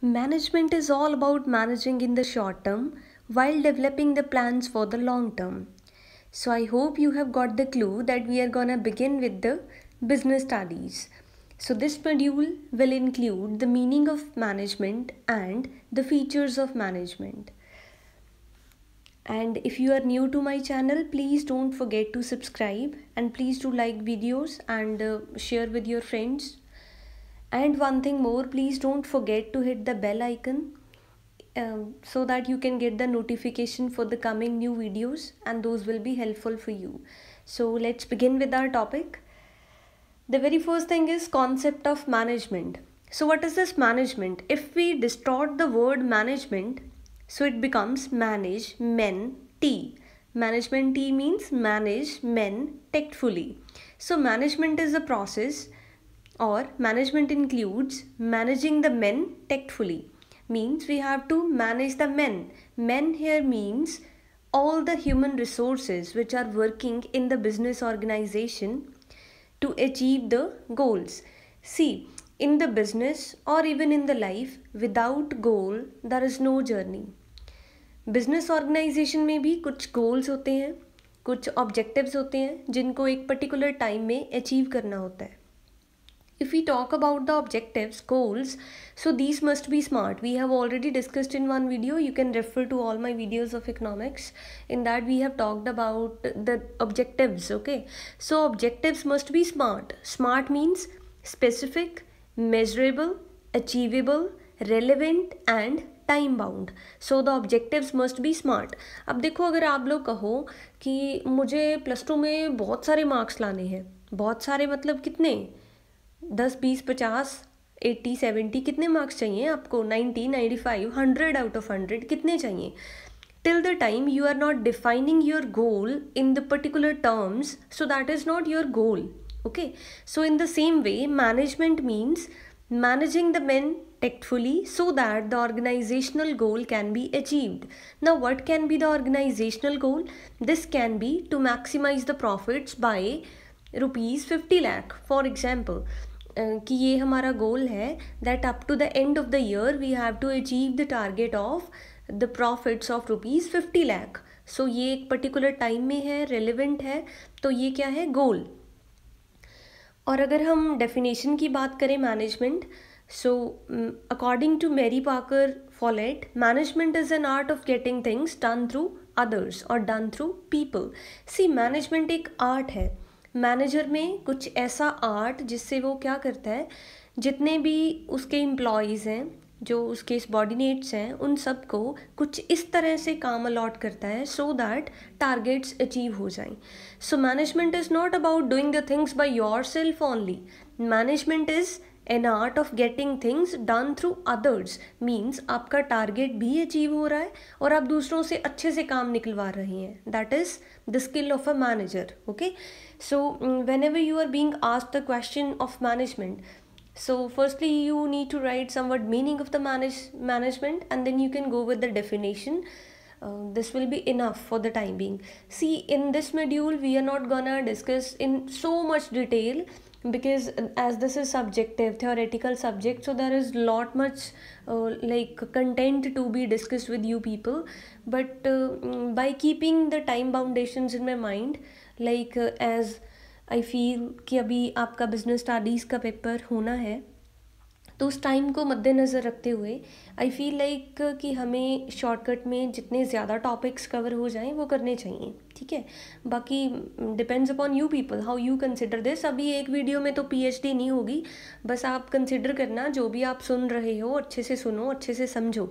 Management is all about managing in the short term while developing the plans for the long term. So I hope you have got the clue that we are gonna begin with the business studies. So this module will include the meaning of management and the features of management. And if you are new to my channel, please don't forget to subscribe and please do like videos and share with your friends. And one thing more, please don't forget to hit the bell icon so that you can get the notification for the coming new videos and those will be helpful for you. So let's begin with our topic. The very first thing is concept of management. So what is this management? If we distort the word management, so it becomes manage men T. Management T means manage men tactfully. So management is a process, or management includes managing the men tactfully. Means we have to manage the men. Men here means all the human resources which are working in the business organization to achieve the goals. See, in the business or even in the life, without goal there is no journey. Business organisation में भी कुछ goals होते हैं, कुछ objectives होते हैं जिनको एक पर्टिकुलर टाइम में अचीव करना होता है. If we talk about the objectives, goals, so these must be smart. We have already discussed in one video. You can refer to all my videos of economics. In that we have talked about the objectives, okay? So objectives must be smart. Smart means specific, measurable, achievable, relevant and time bound. So the objectives must be smart. अब देखो, अगर आप लोग कहो कि मुझे +2 में बहुत सारे मार्क्स लाने हैं, बहुत सारे मतलब कितने, 10, 20, 50, 80, 70 कितने मार्क्स चाहिए आपको, 90, 95, 100 आउट ऑफ 100 कितने चाहिए. Till the time you are not defining your goal in the particular terms, so that is not your goal. Okay, so in the same way, management means managing the men tactfully so that the organizational goal can be achieved. Now what can be the organizational goal? This can be to maximize the profits by rupees 50 lakh, for example. कि ये हमारा गोल है that up to the end of the year we have to achieve the target of the profits of rupees 50 lakh. So ये एक particular time में है, relevant है, तो ये क्या है, गोल. और अगर हम डेफिनेशन की बात करें management, so according to Mary Parker Follett, management is an art of getting things done through others और done through people. See, management एक आर्ट है. मैनेजर में कुछ ऐसा आर्ट जिससे वो क्या करता है, जितने भी उसके एम्प्लॉयज़ हैं, जो उसके सबॉर्डिनेट्स हैं, उन सब को कुछ इस तरह से काम अलॉट करता है सो दैट टारगेट्स अचीव हो जाएं. सो management is not about doing the things by your self only. Management is an art of getting things done through others. Means आपका टारगेट भी अचीव हो रहा है और आप दूसरों से अच्छे से काम निकलवा रहे हैं. That is the skill of a manager. Okay, so whenever you are being asked the question of management, so firstly you need to write somewhat meaning of the management and then you can go with the definition. This will be enough for the time being. See, in this module we are not gonna discuss in so much detail because as this is subjective theoretical subject, so there is lot much like content to be discussed with you people. But by keeping the time foundations in my mind, like as I feel कि अभी आपका business studies का paper होना है, तो उस time को मद्देनज़र रखते हुए आई फील लाइक कि हमें शॉर्टकट में जितने ज़्यादा टॉपिक्स कवर हो जाएं वो करने चाहिए. ठीक है, बाकी depends upon you people how you consider this. अभी एक वीडियो में तो पीएचडी नहीं होगी, बस आप कंसिडर करना जो भी आप सुन रहे हो अच्छे से सुनो, अच्छे से समझो.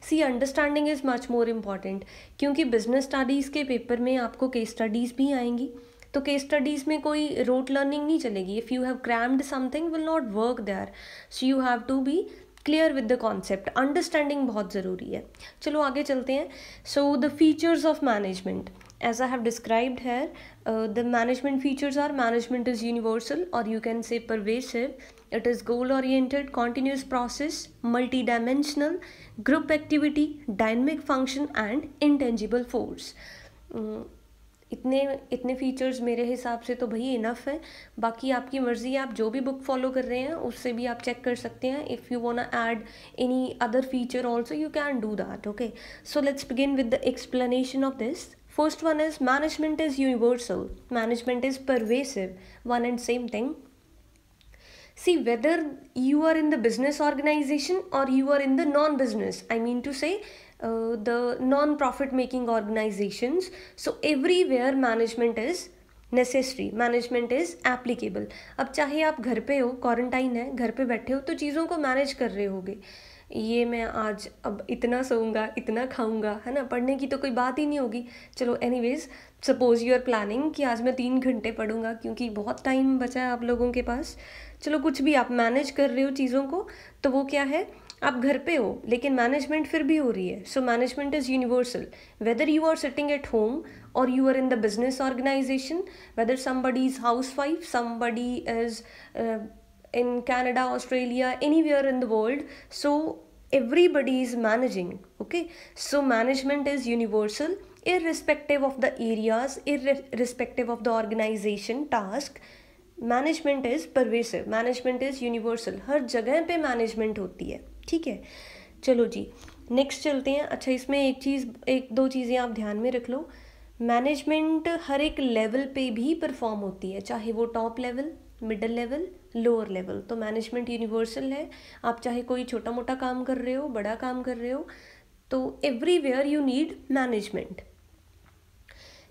See, understanding is much more important, क्योंकि बिजनेस स्टडीज़ के पेपर में आपको केस स्टडीज़ भी आएंगी. तो केस स्टडीज़ में कोई रोट लर्निंग नहीं चलेगी. If you have crammed something will not work there. So you have to be clear with the concept. Understanding बहुत ज़रूरी है. चलो आगे चलते हैं. So the features of management, as I have described here, the management features are: management is universal or you can say pervasive. It is goal oriented, continuous process, multidimensional, group activity, dynamic function and intangible force. इतने इतने features मेरे हिसाब से तो भाई enough है। बाकी आपकी मर्ज़ी है, आप जो भी बुक फॉलो कर रहे हैं उससे भी आप चेक कर सकते हैं। If you want add any other feature also you can do that. Okay, so let's begin with the explanation of this. First one is management is universal. Management is pervasive. One and same thing. See, whether you are in the business organization or you are in the non-business, I mean to say the non-profit making organizations, so everywhere management is necessary, management is applicable. अब चाहे आप घर पे हो, quarantine है, घर पे बैठे हो, तो चीज़ों को मैनेज कर रहे होगे। ये मैं आज अब इतना सोऊंगा, इतना खाऊंगा, है ना, पढ़ने की तो कोई बात ही नहीं होगी। चलो anyways, suppose you are planning कि आज मैं 3 घंटे पढ़ूंगा क्योंकि बहुत टाइम बचा है आप लोगों के पास। चलो कुछ भी आप मैनेज कर रहे हो चीज़ों को, तो वो क्या है, आप घर पे हो लेकिन मैनेजमेंट फिर भी हो रही है। So management is universal, whether you are sitting at home और you are in the business organization, whether somebody is housewife, somebody is in Canada, Australia, anywhere in the world, so everybody is managing. Okay, so management is universal irrespective of the areas, irrespective of the organization task. Management is pervasive, management is universal, हर जगह पे management होती है। ठीक है, चलो जी next चलते हैं। अच्छा, इसमें एक दो चीज़ें आप ध्यान में रख लो। मैनेजमेंट हर एक लेवल पे भी परफॉर्म होती है, चाहे वो top level, middle level, lower level. तो मैनेजमेंट यूनिवर्सल है। आप चाहे कोई छोटा मोटा काम कर रहे हो, बड़ा काम कर रहे हो, तो everywhere you need management.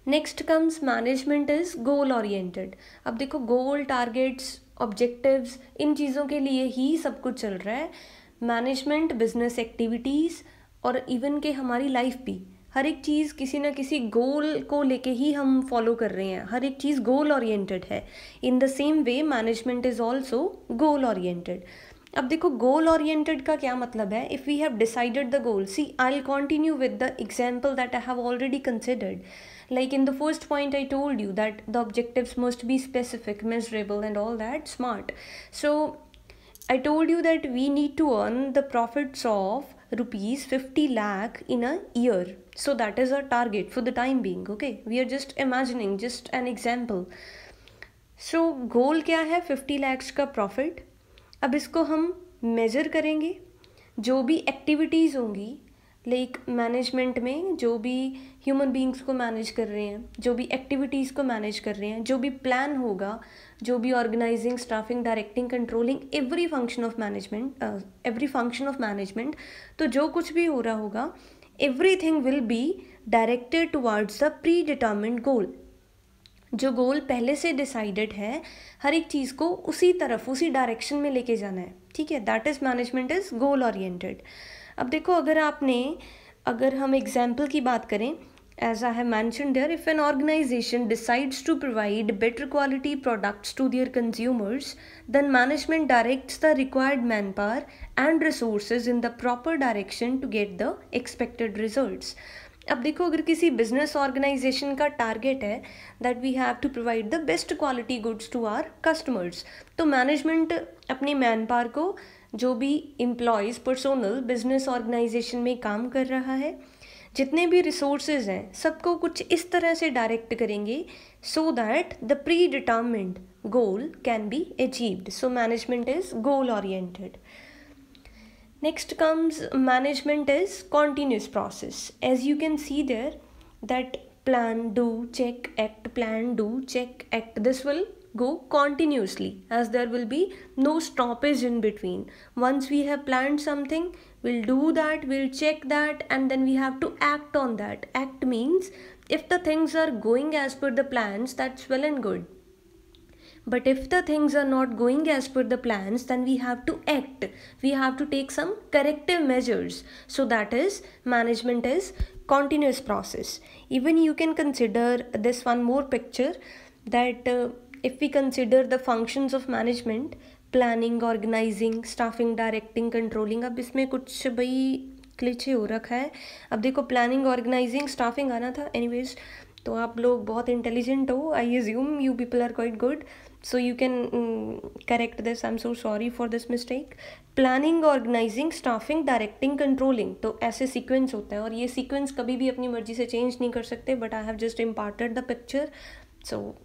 Next comes management is goal oriented. अब देखो, गोल, टारगेट्स, ऑब्जेक्टिव्स, इन चीज़ों के लिए ही सब कुछ चल रहा है। मैनेजमेंट बिजनेस एक्टिविटीज़ और इवन के हमारी लाइफ भी, हर एक चीज़ किसी ना किसी गोल को लेके ही हम फॉलो कर रहे हैं। हर एक चीज़ गोल ओरिएंटेड है। In the same way management is also goal oriented. अब देखो, गोल ओरिएंटेड का क्या मतलब है। If we have decided the goal, see I will continue with the example that I have already considered. Like in the first point I told you that the objectives must be specific, measurable and all that, smart. So I told you that we need to earn the profits of rupees 50 lakh in a year. So that is our target for the time being. Okay, we are just imagining, just an example. So goal क्या है, 50 lakhs का profit. अब इसको हम measure करेंगे। जो भी activities होंगी, लाइक मैनेजमेंट में जो भी ह्यूमन बींग्स को मैनेज कर रहे हैं, जो भी एक्टिविटीज़ को मैनेज कर रहे हैं, जो भी प्लान होगा, जो भी organising, staffing, directing, controlling, every function of management, तो जो कुछ भी हो रहा होगा, everything will be directed towards the predetermined goal. जो गोल पहले से डिसाइडेड है, हर एक चीज़ को उसी तरफ, उसी डायरेक्शन में लेके जाना है। ठीक है, that is management is goal oriented. अब देखो, अगर हम एग्जाम्पल की बात करें, as I have mentioned there, if an organization decides to provide better quality products to their consumers, then management directs the required man power and resources in the proper direction to get the expected results. अब देखो, अगर किसी business organization का target है that we have to provide the best quality goods to our customers, तो management अपनी man power को, जो भी एम्प्लॉयज़, पर्सोनल बिजनेस ऑर्गेनाइजेशन में काम कर रहा है, जितने भी रिसोर्सेज हैं, सबको कुछ इस तरह से डायरेक्ट करेंगे सो that the predetermined goal can be achieved. So management is goal oriented. Next comes management is continuous process. As you can see there that plan, do, check, act, plan, do, check, act. This will go continuously as there will be no stoppage in between. Once we have planned something, we'll do that, we'll check that, and then we have to act on that. Act means if the things are going as per the plans, that's well and good. But if the things are not going as per the plans, then we have to act. We have to take some corrective measures. So that is, management is continuous process. Even you can consider this one more picture, that if we consider the functions of management, planning, organizing, staffing, directing, controlling. अब इसमें कुछ भाई क्लिचे हो रखा है. अब देखो, planning, organizing, staffing आना था. एनीवेज, तो आप लोग बहुत इंटेलिजेंट हो, I assume you people are quite good. so you can correct this. I'm so sorry for this mistake. Planning, organizing, staffing, directing, controlling, तो ऐसे सीक्वेंस होता है और ये सीक्वेंस कभी भी अपनी मर्जी से चेंज नहीं कर सकते, but I have just imparted the picture, so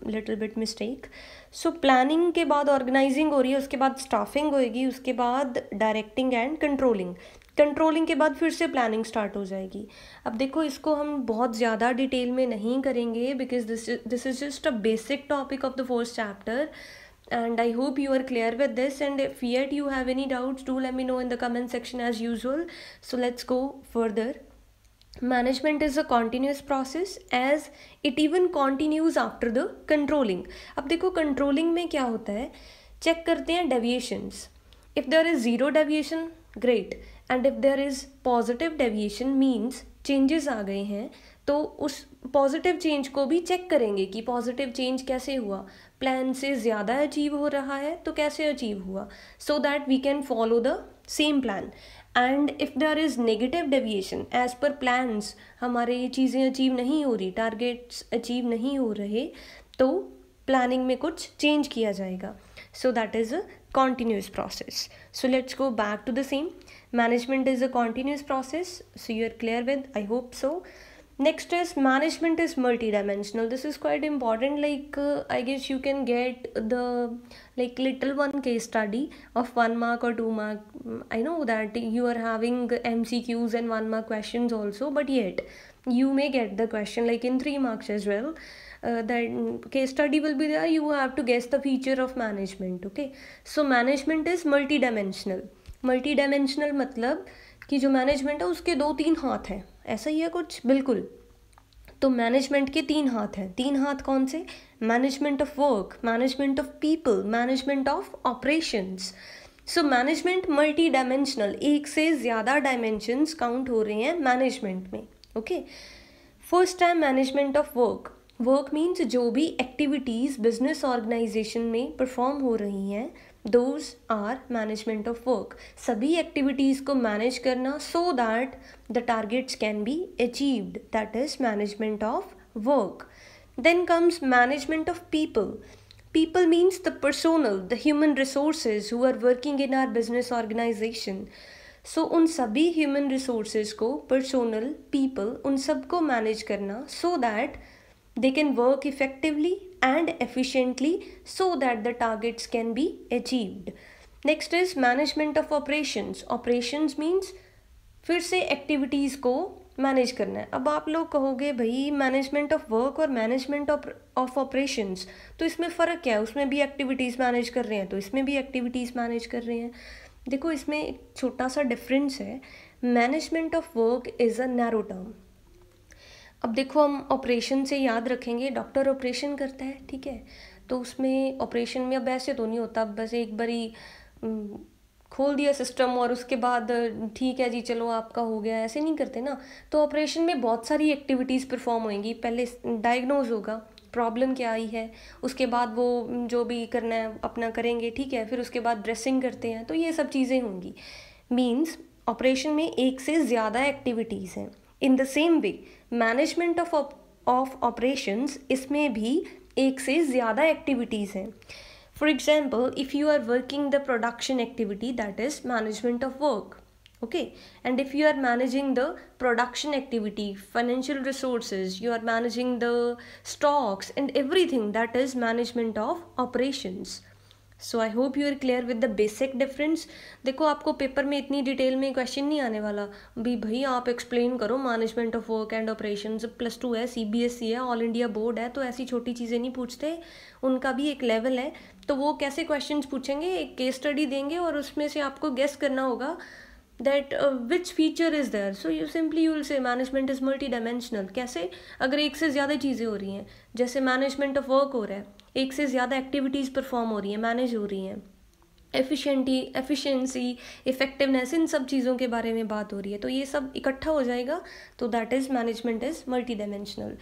little bit mistake. So planning के बाद ऑर्गेनाइजिंग हो रही है, उसके बाद स्टाफिंग होएगी, उसके बाद डायरेक्टिंग एंड कंट्रोलिंग. कंट्रोलिंग के बाद फिर से प्लानिंग स्टार्ट हो जाएगी. अब देखो इसको हम बहुत ज़्यादा डिटेल में नहीं करेंगे because this is just a basic topic of the first chapter and I hope you are clear with this, and if yet you have any doubts, do let me know in the comment section as usual. So let's go further. Management is a continuous process as it even continues after the controlling. अब देखो controlling में क्या होता है, check करते हैं deviations. If there is zero deviation, great, and if there is positive deviation means changes आ गए हैं, तो उस पॉजिटिव चेंज को भी चेक करेंगे कि पॉजिटिव चेंज कैसे हुआ, प्लान से ज़्यादा अचीव हो रहा है तो कैसे अचीव हुआ, so that we can follow the same plan. And if there is negative deviation as per plans, हमारे ये चीज़ें अचीव नहीं हो रही, टारगेट्स अचीव नहीं हो रहे, तो प्लानिंग में कुछ चेंज किया जाएगा. So that is a continuous process. So let's go back to the same. Management is a continuous process, so you're clear with, I hope so. Next is management is multidimensional. This is quite important. Like I guess you can get the like little one case study of 1 mark or 2 mark. I know that you are having MCQs and 1 mark questions also, but yet you may get the question like in 3 marks as well. That case study will be there. You have to guess the feature of management. Okay, so management is multidimensional. Multidimensional मतलब कि जो management है उसके 2-3 हाथ हैं, ऐसा ही है कुछ, बिल्कुल. तो मैनेजमेंट के 3 हाथ हैं. 3 हाथ कौन से? Management of work, management of people, management of operations. So management multi dimensional, एक से ज़्यादा डायमेंशंस काउंट हो रहे हैं मैनेजमेंट में. ओके, फर्स्ट है management of work. Work means जो भी एक्टिविटीज़ बिजनेस ऑर्गेनाइजेशन में परफॉर्म हो रही हैं, those are management of work. सभी एक्टिविटीज़ को मैनेज करना so that the targets can be achieved, that is management of work. Then comes management of people. People means the personnel, the human resources who are working in our business organisation. So उन सभी human resources को, personnel, people, उन सबको manage करना so that they can work effectively and efficiently so that the targets can be achieved. Next is management of operations. Operations means फिर से activities को manage करना है. अब आप लोग कहोगे भाई मैनेजमेंट ऑफ वर्क और मैनेजमेंट ऑफ ऑपरेशंस, तो इसमें फ़र्क क्या है? उसमें भी एक्टिविटीज़ मैनेज कर रहे हैं तो इसमें भी एक्टिविटीज़ मैनेज कर रहे हैं. देखो इसमें एक छोटा सा डिफरेंस है. Management of work is a narrow term. अब देखो हम ऑपरेशन से याद रखेंगे, डॉक्टर ऑपरेशन करता है, ठीक है, तो उसमें ऑपरेशन में अब ऐसे तो नहीं होता बस एक बारी खोल दिया सिस्टम और उसके बाद ठीक है जी चलो आपका हो गया, ऐसे नहीं करते ना. तो ऑपरेशन में बहुत सारी एक्टिविटीज़ परफॉर्म होंगी. पहले डायग्नोज होगा, प्रॉब्लम क्या आई है, उसके बाद वो जो भी करना है अपना करेंगे, ठीक है, फिर उसके बाद ड्रेसिंग करते हैं, तो ये सब चीज़ें होंगी. मीन्स ऑपरेशन में एक से ज़्यादा एक्टिविटीज़ हैं. In the same way management of operations, इसमें भी एक से ज़्यादा एक्टिविटीज़ हैं. For example if you are working the production activity, that is management of work. okay, and if you are managing the production activity, financial resources, you are managing the stocks and everything, that is management of operations. So I hope you are clear with the basic difference. देखो आपको paper में इतनी detail में question नहीं आने वाला भी भाई आप एक्सप्लेन करो management of work and operations. +2 है, CBSE है, ऑल इंडिया बोर्ड है, तो ऐसी छोटी चीज़ें नहीं पूछते, उनका भी एक लेवल है. तो वो कैसे क्वेश्चंस पूछेंगे, एक केस स्टडी देंगे और उसमें से आपको गेस करना होगा that which feature is there. So you will say management is multidimensional. कैसे? अगर एक से ज़्यादा चीज़ें हो रही हैं, जैसे मैनेजमेंट ऑफ वर्क हो रहा है, एक से ज़्यादा एक्टिविटीज़ परफॉर्म हो रही हैं, मैनेज हो रही हैं, एफिशिएंसी, इफेक्टिवनेस, इन सब चीज़ों के बारे में बात हो रही है, तो ये सब इकट्ठा हो जाएगा, तो that is management is multidimensional.